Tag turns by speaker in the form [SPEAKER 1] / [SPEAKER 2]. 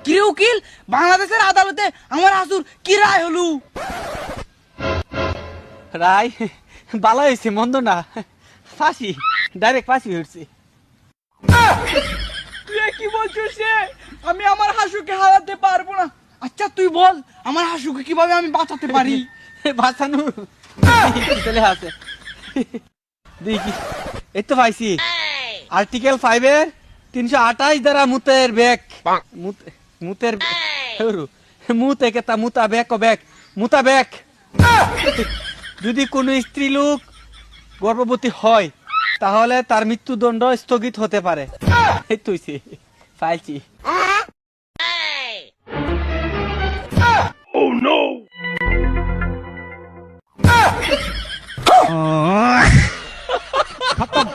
[SPEAKER 1] কিরে উকিল, বাংলাদেশের আদালতে আমার হাসুর কি রায় হলো?
[SPEAKER 2] রায় ভালো হয়েছে, মন্দ না। ফাঁসি, ডাইরেক্ট ফাঁসি হয়েছে।
[SPEAKER 1] তুই কি বলছিস রে? আমি আমার হাসুকে হারাতে পারবো না। আচ্ছা তুই বল, আমার হাসুকে কিভাবে আমি বাঁচাতে পারি?
[SPEAKER 2] বাঁচানো চলে আছে দেখি, এই তো পাইছি। আর্টিকেল 5-এর 328 দ্বারা মুতের বেক, মুতের মুতে কেতা মুতা বেক ও বেক মুতা বেক। যদি কোনো স্ত্রী লোক গর্ভবতী হয় তাহলে তার মৃত্যুদণ্ড স্থগিত হতে পারে। এই তো পাইছি।
[SPEAKER 3] Oh no!
[SPEAKER 2] খতম।